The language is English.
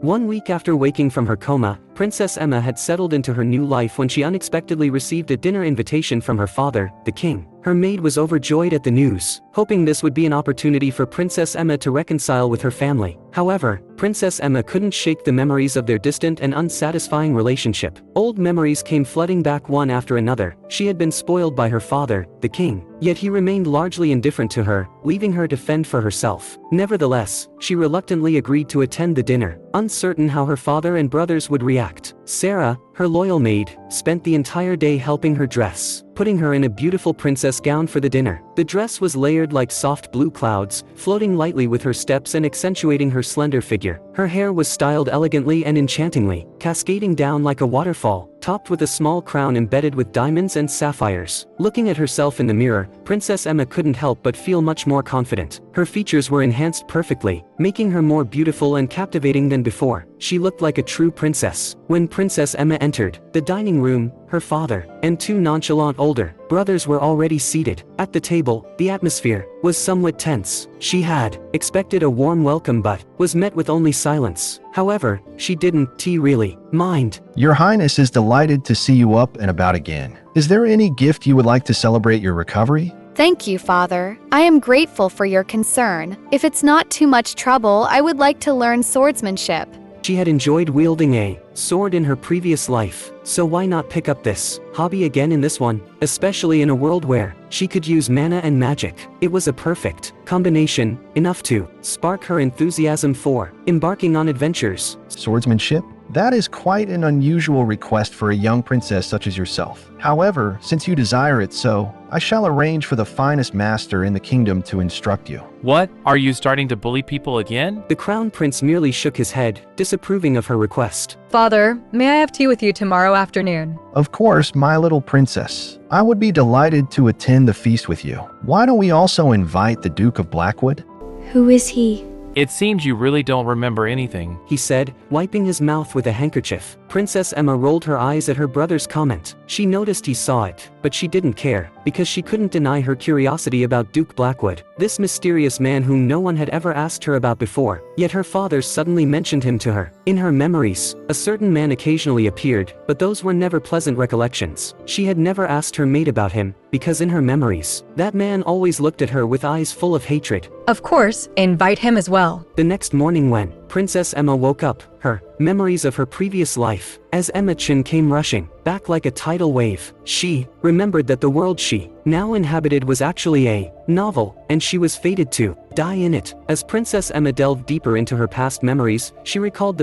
1 week after waking from her coma, Princess Emma had settled into her new life when she unexpectedly received a dinner invitation from her father, the king. Her maid was overjoyed at the news, hoping this would be an opportunity for Princess Emma to reconcile with her family. However, Princess Emma couldn't shake the memories of their distant and unsatisfying relationship. Old memories came flooding back one after another. She had been spoiled by her father, the king, yet he remained largely indifferent to her, leaving her to fend for herself. Nevertheless, she reluctantly agreed to attend the dinner, uncertain how her father and brothers would react. Sarah, her loyal maid, spent the entire day helping her dress, putting her in a beautiful princess gown for the dinner. The dress was layered like soft blue clouds, floating lightly with her steps and accentuating her slender figure. Her hair was styled elegantly and enchantingly, cascading down like a waterfall, topped with a small crown embedded with diamonds and sapphires. Looking at herself in the mirror, Princess Emma couldn't help but feel much more confident. Her features were enhanced perfectly, making her more beautiful and captivating than before. She looked like a true princess. When Princess Emma entered the dining room, her father and two nonchalant older brothers were already seated. At the table, the atmosphere was somewhat tense. She had expected a warm welcome but was met with only silence. However, she didn't really mind. Your Highness is delighted to see you up and about again. Is there any gift you would like to celebrate your recovery? Thank you, Father. I am grateful for your concern. If it's not too much trouble, I would like to learn swordsmanship. She had enjoyed wielding a sword in her previous life, so why not pick up this hobby again in this one, especially in a world where she could use mana and magic. It was a perfect combination, enough to spark her enthusiasm for embarking on adventures. Swordsmanship? That is quite an unusual request for a young princess such as yourself. However, since you desire it so, I shall arrange for the finest master in the kingdom to instruct you. What? Are you starting to bully people again? The crown prince merely shook his head, disapproving of her request. Father, may I have tea with you tomorrow afternoon? Of course, my little princess. I would be delighted to attend the feast with you. Why don't we also invite the Duke of Blackwood? Who is he? It seems you really don't remember anything, he said, wiping his mouth with a handkerchief. Princess Emma rolled her eyes at her brother's comment. She noticed he saw it, but she didn't care, because she couldn't deny her curiosity about Duke Blackwood, this mysterious man whom no one had ever asked her about before. Yet her father suddenly mentioned him to her. In her memories, a certain man occasionally appeared, but those were never pleasant recollections. She had never asked her maid about him, because in her memories, that man always looked at her with eyes full of hatred. Of course, invite him as well. The next morning when Princess Emma woke up, her memories of her previous life, as Emma Chin came rushing back like a tidal wave. She remembered that the world she now inhabited was actually a novel, and she was fated to die in it. As Princess Emma delved deeper into her past memories, she recalled the